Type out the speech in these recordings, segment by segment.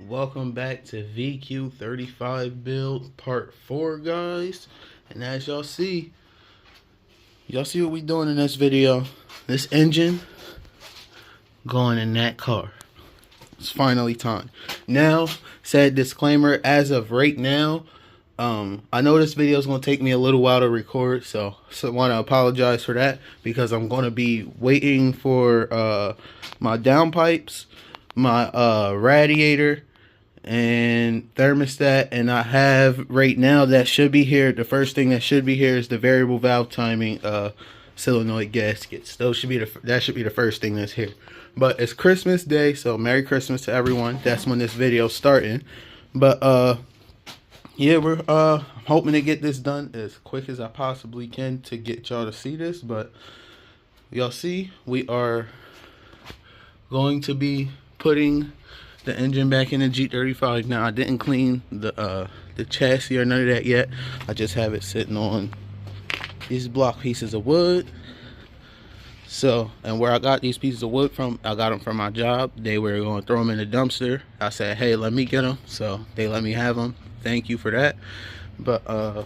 Welcome back to VQ35 build part 4, guys. And as y'all see what we doing in this video. This engine going in that car. It's finally time. Now, said disclaimer, as of right now, I know this video is going to take me a little while to record, so I want to apologize for that, because I'm going to be waiting for my downpipes, my radiator, and thermostat, and I have right now that should be here. The first thing that should be here is the variable valve timing solenoid gaskets. That should be the first thing that's here. But it's Christmas Day, so Merry Christmas to everyone. That's when this video's starting. But yeah, we're hoping to get this done as quick as I possibly can to get y'all to see this. But y'all see, we are going to be putting the engine back in the G35. Now, I didn't clean the chassis or none of that yet. I just have it sitting on these block pieces of wood. So, and where I got these pieces of wood from, I got them from my job. They were going to throw them in the dumpster. I said, hey, let me get them. So they let me have them. Thank you for that. But all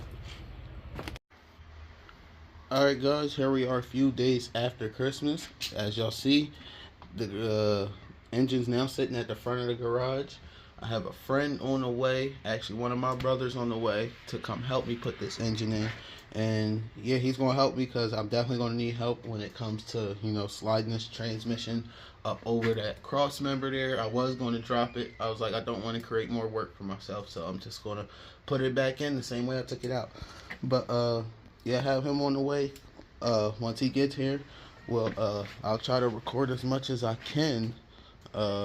right, guys, here we are a few days after Christmas. As y'all see, the engine's now sitting at the front of the garage. I have a friend on the way, actually one of my brothers on the way, to come help me put this engine in. And yeah, he's going to help me because I'm definitely going to need help when it comes to, you know, sliding this transmission up over that cross member there. I was going to drop it. I was like, I don't want to create more work for myself, so I'm just going to put it back in the same way I took it out. But yeah, I have him on the way. Once he gets here, well, I'll try to record as much as I can as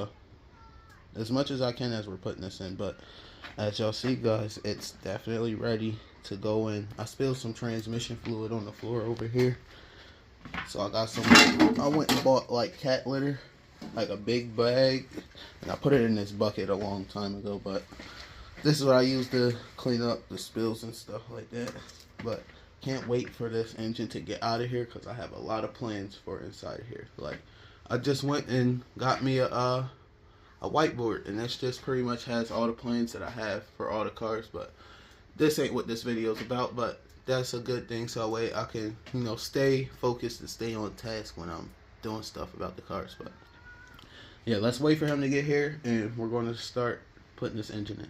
we're putting this in. But as y'all see, guys, it's definitely ready to go in. I spilled some transmission fluid on the floor over here, so I got some. I went and bought like cat litter, like a big bag, and I put it in this bucket a long time ago. But this is what I use to clean up the spills and stuff like that. But can't wait for this engine to get out of here, because I have a lot of plans for inside here. Like, I just went and got me a whiteboard, and this just pretty much has all the plans that I have for all the cars. But this ain't what this video is about, but that's a good thing, so that way I can, you know, stay focused and stay on task when I'm doing stuff about the cars. But yeah, let's wait for him to get here, and we're going to start putting this engine in.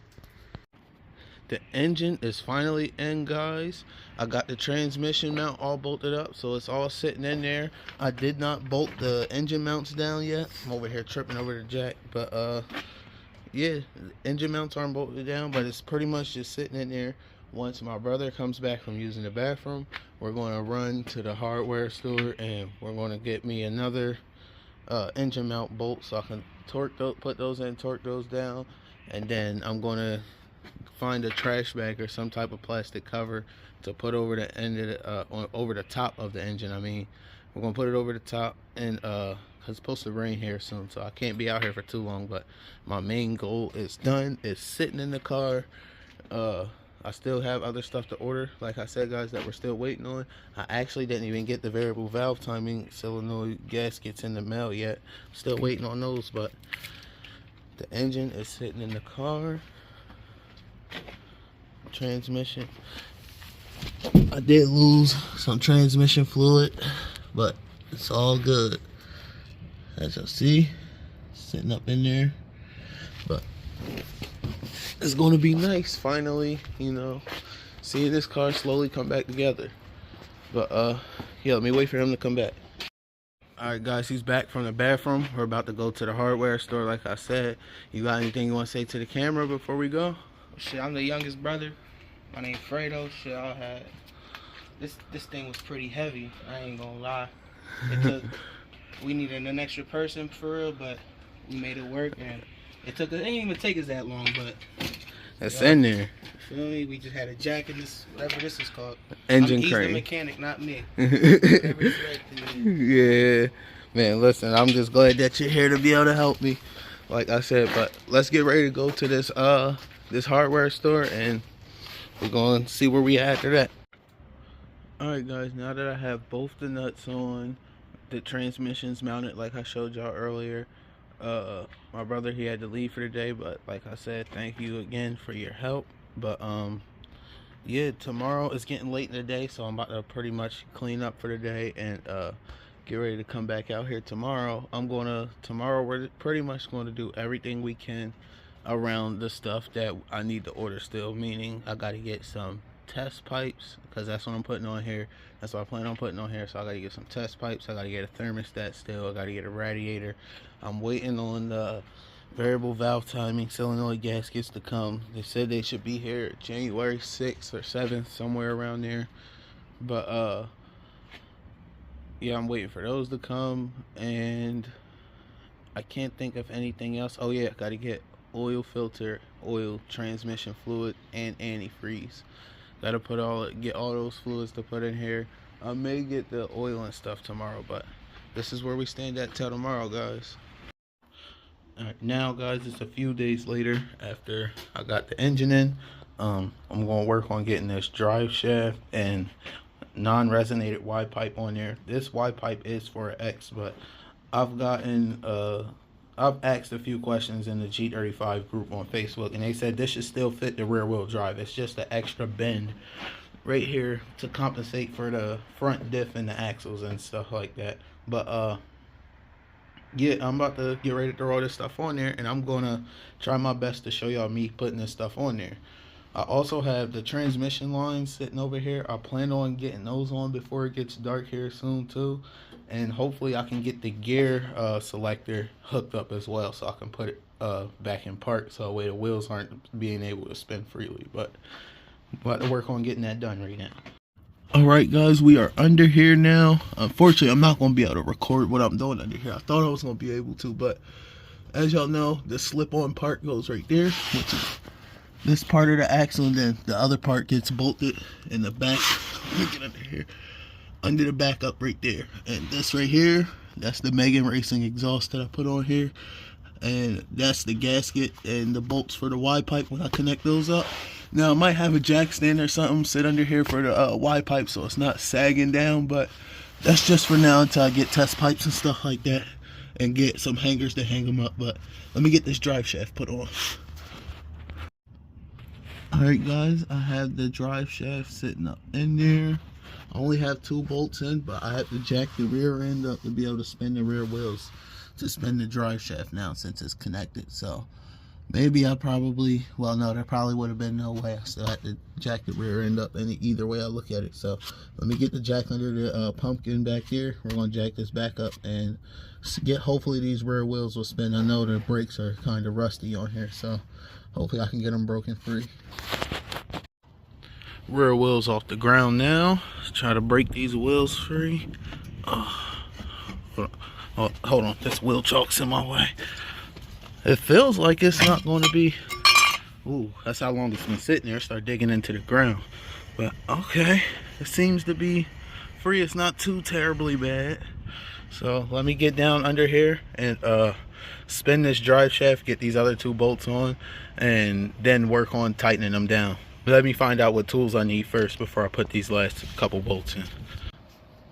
The engine is finally in, guys. I got the transmission mount all bolted up, so it's all sitting in there. I did not bolt the engine mounts down yet. I'm over here tripping over the jack. But yeah, the engine mounts aren't bolted down, but it's pretty much just sitting in there. Once my brother comes back from using the bathroom, we're going to run to the hardware store, and we're going to get me another engine mount bolt so I can put those in, torque those down, and then I'm going to find a trash bag or some type of plastic cover to put over the end of the, over the top of the engine. I mean, we're gonna put it over the top, and cause it's supposed to rain here soon, so I can't be out here for too long. But my main goal is done. It's sitting in the car. I still have other stuff to order, like I said, guys, that we're still waiting on. I actually didn't even get the variable valve timing solenoid gaskets in the mail yet. Still waiting on those. But the engine is sitting in the car. Transmission, I did lose some transmission fluid, but it's all good. As you'll see, sitting up in there. But it's going to be nice finally, you know, seeing this car slowly come back together. But yeah, let me wait for him to come back. Alright, guys, he's back from the bathroom. We're about to go to the hardware store, like I said. You got anything you want to say to the camera before we go? Shit, I'm the youngest brother. My name's Fredo. Shit, I had this thing was pretty heavy. I ain't gonna lie. We needed an extra person for real, but we made it work, and it didn't even take us that long, but it's in there. Feel me? We just had a jack in this, whatever this is called. Engine He's crane. the mechanic, not me. Yeah, man. Listen, I'm just glad that you're here to be able to help me, like I said. But let's get ready to go to this this hardware store, and we're going to see where we at after that. Alright, guys, now that I have both the nuts on, the transmission's mounted like I showed y'all earlier, My brother, he had to leave for the day, but like I said, thank you again for your help. But yeah, tomorrow is getting late in the day, so I'm about to pretty much clean up for the day and get ready to come back out here tomorrow. Tomorrow we're pretty much going to do everything we can around the stuff that I need to order still, meaning I got to get some test pipes, because that's what I'm putting on here. That's what I plan on putting on here. So I got to get some test pipes. I got to get a thermostat still. I got to get a radiator. I'm waiting on the variable valve timing solenoid gaskets to come. They said they should be here January 6th or 7th, somewhere around there. But yeah, I'm waiting for those to come, and I can't think of anything else. Oh yeah, got to get oil filter, oil, transmission fluid, and antifreeze. Gotta get all those fluids to put in here. I may get the oil and stuff tomorrow, but this is where we stand at till tomorrow, guys. Alright, now guys, it's a few days later after I got the engine in. I'm gonna work on getting this drive shaft and non-resonated Y pipe on there. This Y pipe is for an X, but I've asked a few questions in the G35 group on Facebook, and they said this should still fit the rear wheel drive. It's just an extra bend right here to compensate for the front diff and the axles and stuff like that. But yeah, I'm about to get ready to throw all this stuff on there, and I'm gonna try my best to show y'all me putting this stuff on there. I also have the transmission lines sitting over here. I plan on getting those on before it gets dark here soon too, and hopefully I can get the gear selector hooked up as well, so I can put it back in park, so that way the wheels aren't being able to spin freely. But I'm about to work on getting that done right now. Alright guys, we are under here now. Unfortunately, I'm not going to be able to record what I'm doing under here. I thought I was going to be able to, but as y'all know, the slip-on part goes right there, which is this part of the axle, and then the other part gets bolted in the back. Let me get under here. Under the back up right there. And this right here, that's the Megan Racing exhaust that I put on here. And that's the gasket and the bolts for the Y pipe when I connect those up. Now I might have a jack stand or something sit under here for the Y pipe, so it's not sagging down, but that's just for now until I get test pipes and stuff like that and get some hangers to hang them up. But let me get this drive shaft put on. Alright guys, I have the drive shaft sitting up in there. I only have 2 bolts in, but I have to jack the rear end up to be able to spin the rear wheels to spin the drive shaft now since it's connected. So maybe I probably, well no, there probably would have been no way. I still had to jack the rear end up any either way I look at it. So let me get the jack under the pumpkin back here. We're going to jack this back up and get, hopefully these rear wheels will spin. I know the brakes are kind of rusty on here, so hopefully I can get them broken free. Rear wheels off the ground now. Let's try to break these wheels free. Hold on, this wheel chalk's in my way. It feels like it's not going to be. Ooh, that's how long it's been sitting there. Start digging into the ground. But okay, it seems to be free. It's not too terribly bad. So let me get down under here and spin this drive shaft, get these other 2 bolts on, and then work on tightening them down. Let me find out what tools I need first before I put these last couple bolts in.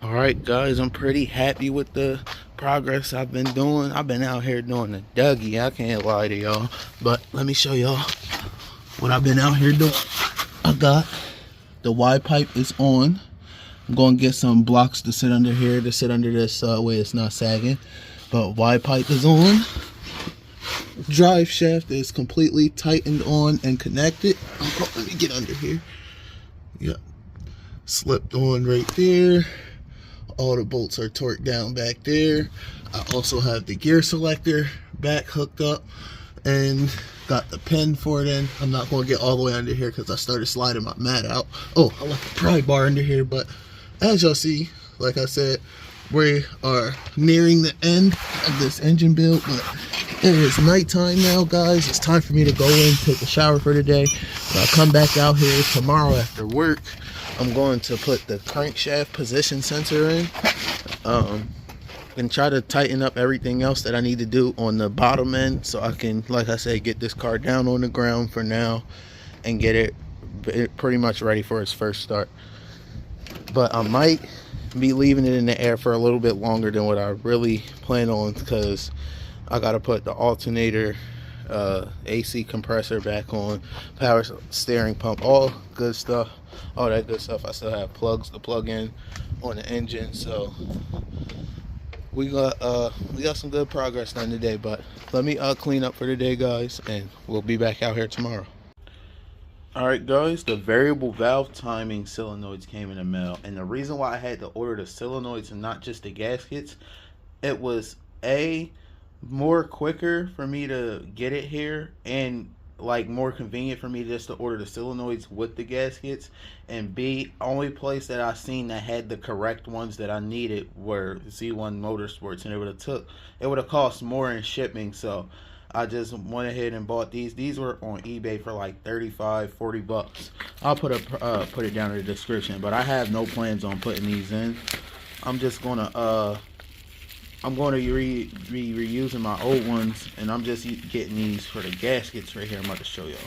Alright guys, I'm pretty happy with the progress I've been doing. I've been out here doing the Dougie, I can't lie to y'all. But let me show y'all what I've been out here doing. I got the Y pipe is on. I'm going to get some blocks to sit under here, to sit under this way it's not sagging. But Y pipe is on. Drive shaft is completely tightened on and connected. Let me get under here. Yep, slipped on right there. All the bolts are torqued down back there. I also have the gear selector back hooked up and got the pin for it in. I'm not going to get all the way under here because I started sliding my mat out. Oh, I left the pry bar under here, but as y'all see, like I said, we are nearing the end of this engine build, but it is nighttime now, guys. It's time for me to go in, take a shower for the day. So I'll come back out here tomorrow after work. I'm going to put the crankshaft position sensor in and try to tighten up everything else that I need to do on the bottom end, so I can, like I said, get this car down on the ground for now and get it pretty much ready for its first start. But I might be leaving it in the air for a little bit longer than what I really plan on, because I gotta put the alternator, AC compressor back on, power steering pump, all good stuff, all that good stuff. I still have plugs to plug in on the engine, so we got some good progress done today. But let me clean up for today, guys, and we'll be back out here tomorrow. Alright guys, the variable valve timing solenoids came in the mail, and the reason why I had to order the solenoids and not just the gaskets, it was more quicker for me to get it here, and like more convenient for me just to order the solenoids with the gaskets, and B, only place that I seen that had the correct ones that I needed were Z1 Motorsports, and it would have cost more in shipping, so I just went ahead and bought these. These were on eBay for like 35, 40 bucks. I'll put it down in the description, but I have no plans on putting these in. I'm just gonna be reusing my old ones, and I'm just getting these for the gaskets right here. I'm about to show y'all.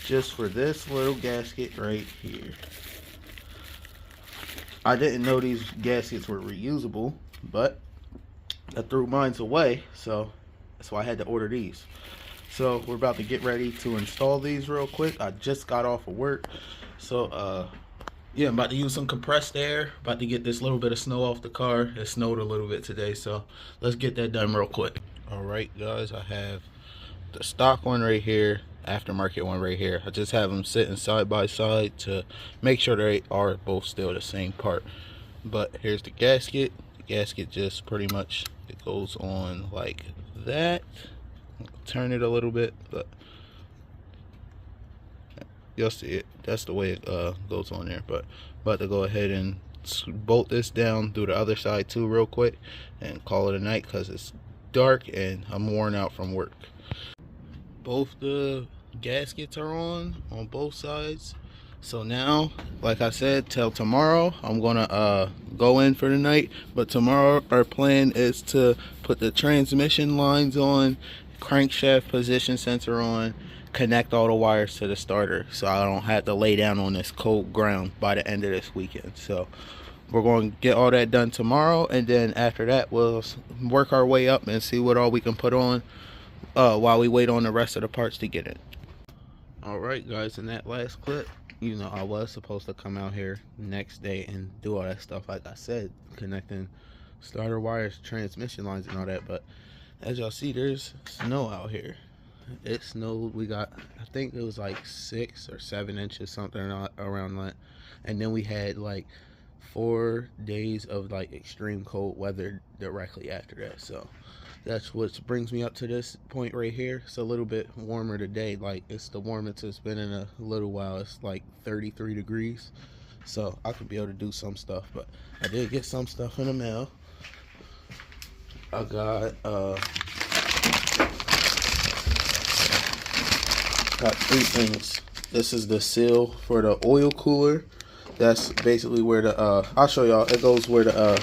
Just for this little gasket right here. I didn't know these gaskets were reusable, but I threw mine away, so that's why I had to order these. So we're about to get ready to install these real quick. I just got off of work, so yeah, I'm about to use some compressed air. About to get this little bit of snow off the car. It snowed a little bit today, so let's get that done real quick. All right, guys, I have the stock one right here, aftermarket one right here. I just have them sitting side by side to make sure they are both still the same part. But here's the gasket. The gasket just pretty much, it goes on like that. Turn it a little bit, but you'll see it. That's the way it goes on there. But about to go ahead and bolt this down, do the other side too real quick, and call it a night because it's dark and I'm worn out from work. Both the gaskets are on both sides, so now, like I said, till tomorrow I'm gonna go in for the night. But tomorrow our plan is to put the transmission lines on, crankshaft position sensor on, connect all the wires to the starter, so I don't have to lay down on this cold ground by the end of this weekend. So we're going to get all that done tomorrow, and then after that we'll work our way up and see what all we can put on while we wait on the rest of the parts to get in. Alright guys, in that last clip, you know, I was supposed to come out here next day and do all that stuff, like I said, connecting starter wires, transmission lines and all that, but as y'all see, there's snow out here. It snowed. We got, I think it was like 6 or 7 inches, something around that. And then we had like 4 days of like extreme cold weather directly after that. So that's what brings me up to this point right here. It's a little bit warmer today. Like, it's the warmest it's been in a little while. It's like 33 degrees. So I could be able to do some stuff, but I did get some stuff in the mail. I got 3 things. This is the seal for the oil cooler. That's basically where the I'll show y'all. It goes where the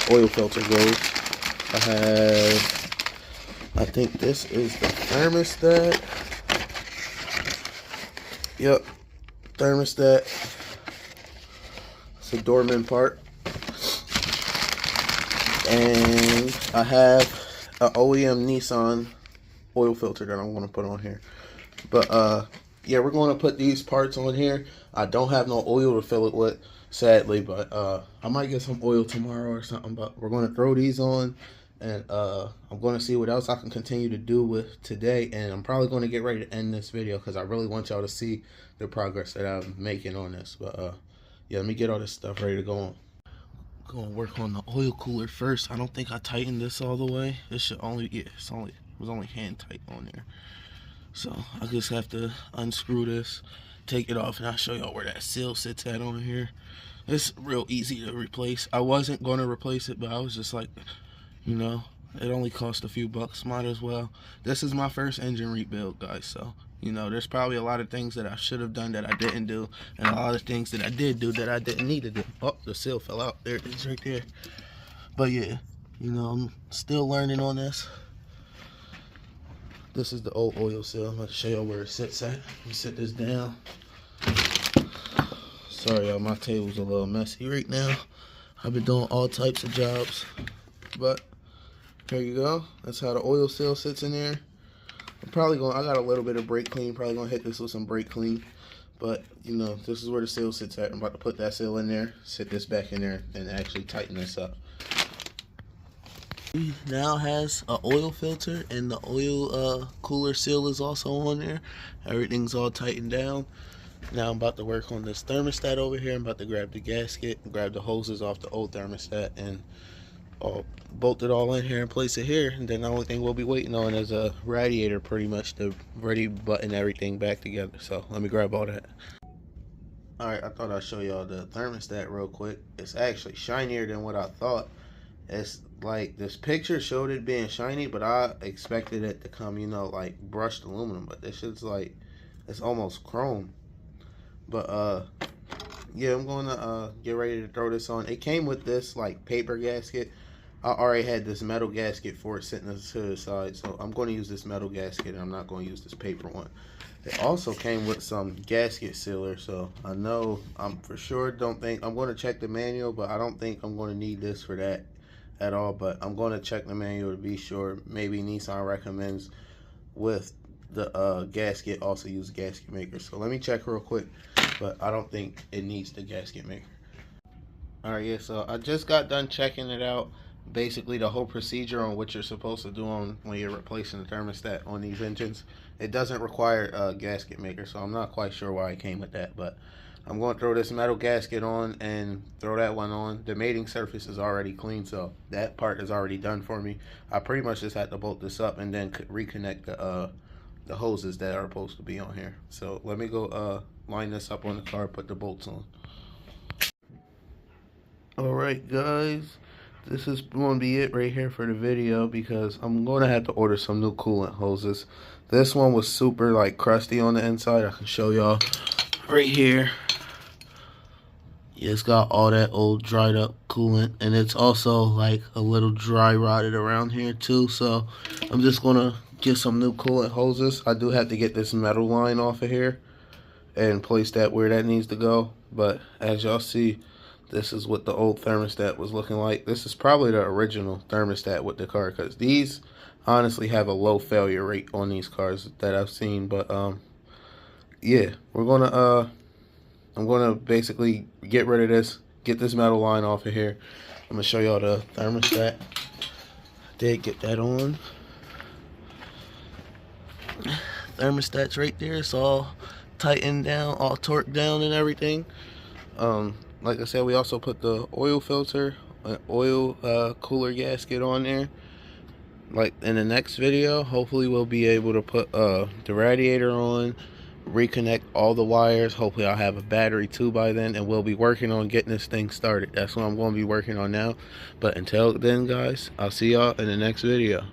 oil filter goes. I think this is the thermostat. Yep, thermostat. It's a Dorman part. And I have an OEM Nissan oil filter that I want to put on here. But yeah, we're going to put these parts on here. I don't have no oil to fill it with, sadly, but I might get some oil tomorrow or something. But we're going to throw these on, and I'm going to see what else I can continue to do with today. And I'm probably going to get ready to end this video because I really want y'all to see the progress that I'm making on this. But yeah, let me get all this stuff ready to go on. Gonna work on the oil cooler first. I don't think I tightened this all the way. It should only, yeah, it was only hand tight on there. So I just have to unscrew this, take it off, and I'll show y'all where that seal sits at on here. It's real easy to replace. I wasn't gonna replace it, but I was just like, you know, it only cost a few bucks, might as well. This is my first engine rebuild, guys, so you know, there's probably a lot of things that I should have done that I didn't do, and a lot of things that I did do that I didn't need to do. Oh, the seal fell out. There it is right there. But yeah, you know, I'm still learning on this. This is the old oil seal. I'm going to show y'all where it sits at. Let me set this down. Sorry, y'all, my table's a little messy right now. I've been doing all types of jobs, but There you go. That's how the oil seal sits in there. I got a little bit of brake clean. Probably gonna hit this with some brake clean. But, you know, this is where the seal sits at. I'm about to put that seal in there, sit this back in there, and actually tighten this up. It now has an oil filter, and the oil cooler seal is also on there. Everything's all tightened down. Now I'm about to work on this thermostat over here. I'm about to grab the gasket, grab the hoses off the old thermostat, and I'll bolt it all in here and place it here. And then the only thing we'll be waiting on is a radiator, pretty much, to ready button everything back together. So let me grab all that. Alright, I thought I'd show y'all the thermostat real quick. It's actually shinier than what I thought. It's like, this picture showed it being shiny, but I expected it to come, you know, like brushed aluminum. But this shit's like, it's almost chrome. But yeah, I'm gonna get ready to throw this on. It came with this like paper gasket. I already had this metal gasket for it sitting to the side, so I'm going to use this metal gasket, and I'm not going to use this paper one. It also came with some gasket sealer, so I know I'm for sure don't think I'm going to check the manual, but I don't think I'm going to need this for that at all. But I'm going to check the manual to be sure. Maybe Nissan recommends with the gasket also use gasket maker. So let me check real quick, but I don't think it needs the gasket maker. Alright, yeah, so I just got done checking it out. Basically the whole procedure on what you're supposed to do on when you're replacing the thermostat on these engines. It doesn't require a gasket maker, so I'm not quite sure why it came with that, but I'm going to throw this metal gasket on and throw that one on. The mating surface is already clean, so that part is already done for me. I pretty much just had to bolt this up and then reconnect the hoses that are supposed to be on here. So let me go line this up on the car, put the bolts on. Alright guys, this is going to be it right here for the video, because I'm going to have to order some new coolant hoses. This one was super like crusty on the inside. I can show y'all right here. Yeah, it's got all that old dried up coolant, and it's also like a little dry rotted around here too. So I'm just going to get some new coolant hoses. I do have to get this metal line off of here and place that where that needs to go. But as y'all see, this is what the old thermostat was looking like. This is probably the original thermostat with the car, because these honestly have a low failure rate on these cars that I've seen. But yeah, I'm gonna basically get rid of this, get this metal line off of here. I'm gonna show y'all the thermostat. I did get that on. Thermostat's right there. It's all tightened down, all torqued down and everything. Like I said, we also put the oil filter, oil cooler gasket on there. Like in the next video, hopefully we'll be able to put the radiator on, reconnect all the wires. Hopefully I'll have a battery too by then, and we'll be working on getting this thing started. That's what I'm going to be working on now. But until then guys, I'll see y'all in the next video.